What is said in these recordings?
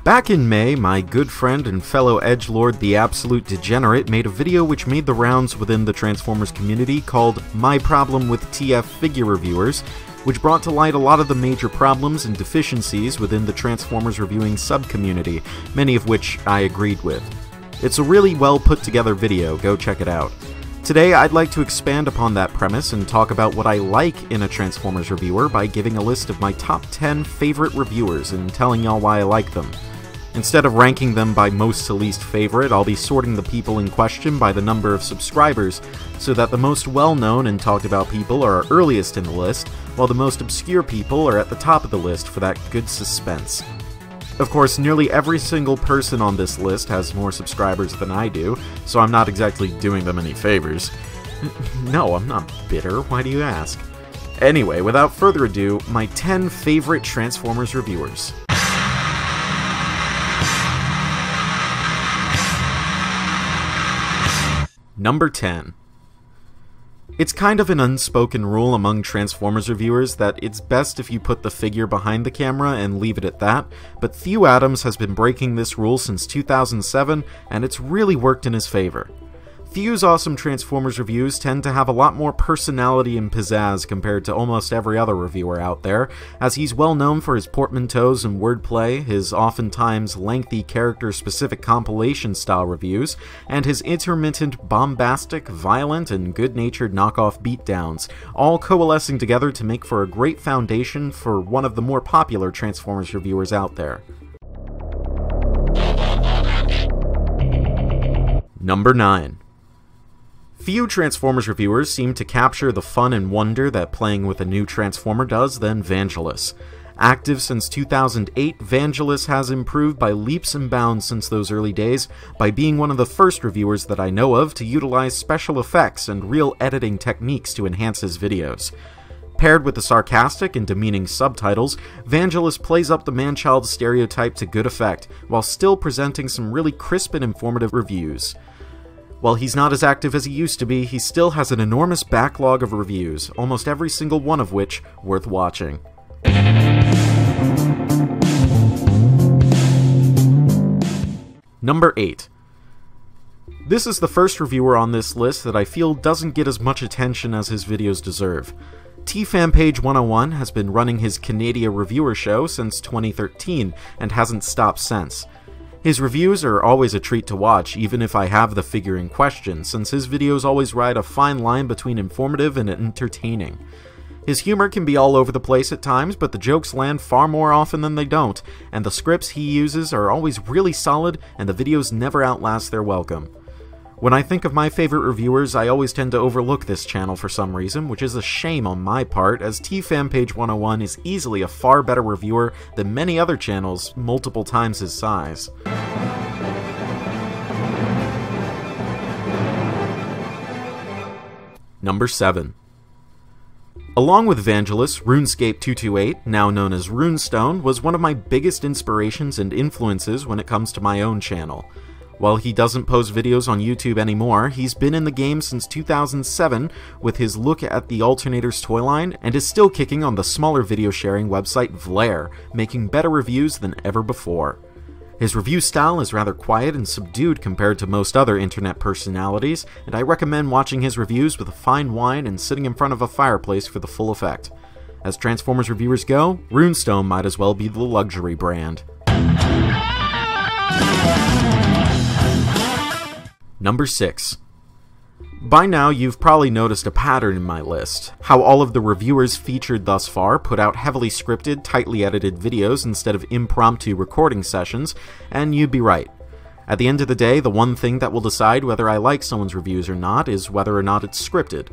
Back in May, my good friend and fellow edgelord the Absolute Degenerate made a video which made the rounds within the Transformers community called My Problem with TF Figure Reviewers, which brought to light a lot of the major problems and deficiencies within the Transformers reviewing sub-community, many of which I agreed with. It's a really well put together video, go check it out. Today I'd like to expand upon that premise and talk about what I like in a Transformers reviewer by giving a list of my top 10 favorite reviewers and telling y'all why I like them. Instead of ranking them by most to least favorite, I'll be sorting the people in question by the number of subscribers, so that the most well-known and talked about people are earliest in the list, while the most obscure people are at the top of the list for that good suspense. Of course, nearly every single person on this list has more subscribers than I do, so I'm not exactly doing them any favors. No, I'm not bitter, why do you ask? Anyway, without further ado, my 10 favorite Transformers reviewers. Number 10. It's kind of an unspoken rule among Transformers reviewers that it's best if you put the figure behind the camera and leave it at that, but FuseAwesome has been breaking this rule since 2007, and it's really worked in his favor. FuseAwesome Transformers reviews tend to have a lot more personality and pizzazz compared to almost every other reviewer out there, as he's well known for his portmanteaus and wordplay, his oftentimes lengthy character-specific compilation-style reviews, and his intermittent, bombastic, violent, and good-natured knockoff beatdowns, all coalescing together to make for a great foundation for one of the more popular Transformers reviewers out there. Number 9. Few Transformers reviewers seem to capture the fun and wonder that playing with a new Transformer does than Vangelis. Active since 2008, Vangelis has improved by leaps and bounds since those early days by being one of the first reviewers that I know of to utilize special effects and real editing techniques to enhance his videos. Paired with the sarcastic and demeaning subtitles, Vangelis plays up the man-child stereotype to good effect, while still presenting some really crisp and informative reviews. While he's not as active as he used to be, he still has an enormous backlog of reviews, almost every single one of which worth watching. Number 8. This is the first reviewer on this list that I feel doesn't get as much attention as his videos deserve. TFanpage 101 has been running his Canadian reviewer show since 2013 and hasn't stopped since. His reviews are always a treat to watch, even if I have the figure in question, since his videos always ride a fine line between informative and entertaining. His humor can be all over the place at times, but the jokes land far more often than they don't, and the scripts he uses are always really solid, and the videos never outlast their welcome. When I think of my favorite reviewers, I always tend to overlook this channel for some reason, which is a shame on my part, as TFanpage 101 is easily a far better reviewer than many other channels multiple times his size. Number 7. Along with Vangelis, RuneScape 228, now known as Runestone, was one of my biggest inspirations and influences when it comes to my own channel. While he doesn't post videos on YouTube anymore, he's been in the game since 2007 with his look at the Alternators toy line, and is still kicking on the smaller video sharing website Vlare, making better reviews than ever before. His review style is rather quiet and subdued compared to most other internet personalities, and I recommend watching his reviews with a fine wine and sitting in front of a fireplace for the full effect. As Transformers reviewers go, Runestone might as well be the luxury brand. Number 6. By now, you've probably noticed a pattern in my list. How all of the reviewers featured thus far put out heavily scripted, tightly edited videos instead of impromptu recording sessions, and you'd be right. At the end of the day, the one thing that will decide whether I like someone's reviews or not is whether or not it's scripted.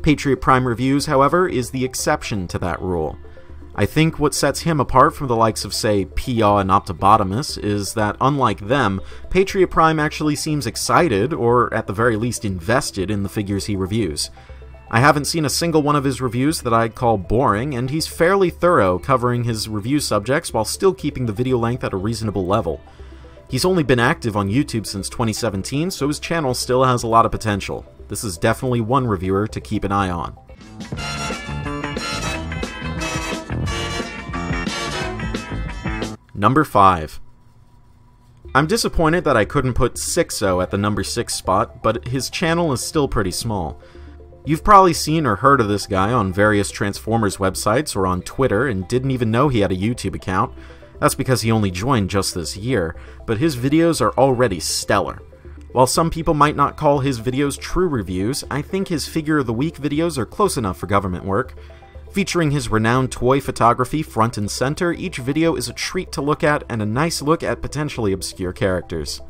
Patriot Prime Reviews, however, is the exception to that rule. I think what sets him apart from the likes of, say, Pia and Optibotamus is that, unlike them, Patriot Prime actually seems excited, or at the very least invested, in the figures he reviews. I haven't seen a single one of his reviews that I'd call boring, and he's fairly thorough, covering his review subjects while still keeping the video length at a reasonable level. He's only been active on YouTube since 2017, so his channel still has a lot of potential. This is definitely one reviewer to keep an eye on. Number 5. I'm disappointed that I couldn't put Sixo at the number 6 spot, but his channel is still pretty small. You've probably seen or heard of this guy on various Transformers websites or on Twitter and didn't even know he had a YouTube account. That's because he only joined just this year, but his videos are already stellar. While some people might not call his videos true reviews, I think his Figure of the Week videos are close enough for government work. Featuring his renowned toy photography front and center, each video is a treat to look at and a nice look at potentially obscure characters.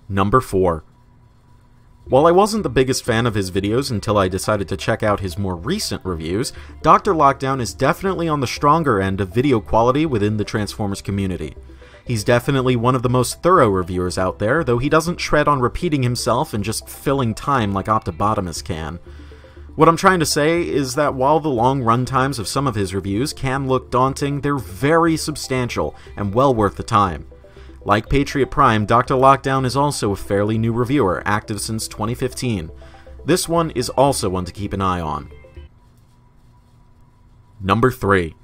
Number 4. While I wasn't the biggest fan of his videos until I decided to check out his more recent reviews, Dr. Lockdown is definitely on the stronger end of video quality within the Transformers community. He's definitely one of the most thorough reviewers out there, though he doesn't tread on repeating himself and just filling time like Optibotimus can. What I'm trying to say is that while the long run times of some of his reviews can look daunting, they're very substantial and well worth the time. Like Patriot Prime, Dr. Lockdown is also a fairly new reviewer, active since 2015. This one is also one to keep an eye on. Number 3.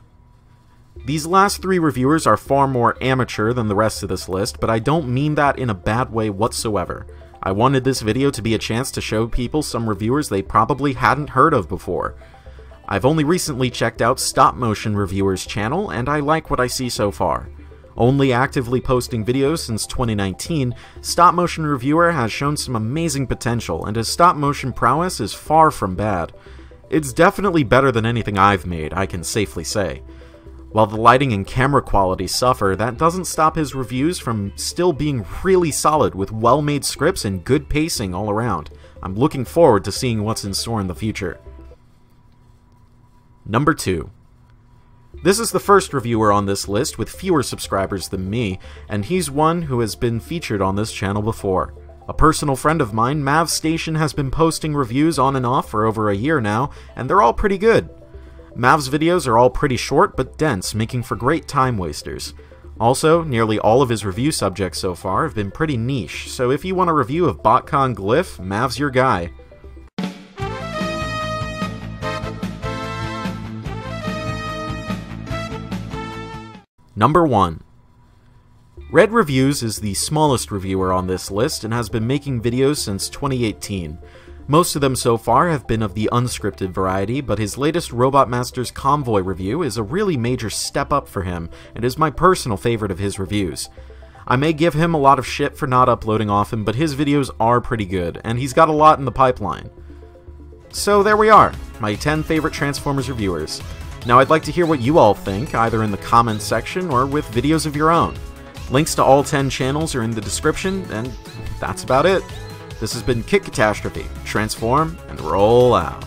These last 3 reviewers are far more amateur than the rest of this list, but I don't mean that in a bad way whatsoever. I wanted this video to be a chance to show people some reviewers they probably hadn't heard of before. I've only recently checked out Stopmotion Reviewers' channel, and I like what I see so far. Only actively posting videos since 2019, Stopmotion Reviewer has shown some amazing potential, and his stop-motion prowess is far from bad. It's definitely better than anything I've made, I can safely say. While the lighting and camera quality suffer, that doesn't stop his reviews from still being really solid with well-made scripts and good pacing all around. I'm looking forward to seeing what's in store in the future. Number 2. This is the first reviewer on this list with fewer subscribers than me, and he's one who has been featured on this channel before. A personal friend of mine, MAV Station, has been posting reviews on and off for over a year now, and they're all pretty good. MAV's videos are all pretty short but dense, making for great time wasters. Also, nearly all of his review subjects so far have been pretty niche, so if you want a review of BotCon Glyph, MAV's your guy. Number 1. ReadReviews is the smallest reviewer on this list and has been making videos since 2018. Most of them so far have been of the unscripted variety, but his latest Robot Masters Convoy review is a really major step up for him, and is my personal favorite of his reviews. I may give him a lot of shit for not uploading often, but his videos are pretty good, and he's got a lot in the pipeline. So there we are, my 10 favorite Transformers reviewers. Now I'd like to hear what you all think, either in the comments section or with videos of your own. Links to all 10 channels are in the description, and that's about it. This has been Katastrophe. Transform and roll out.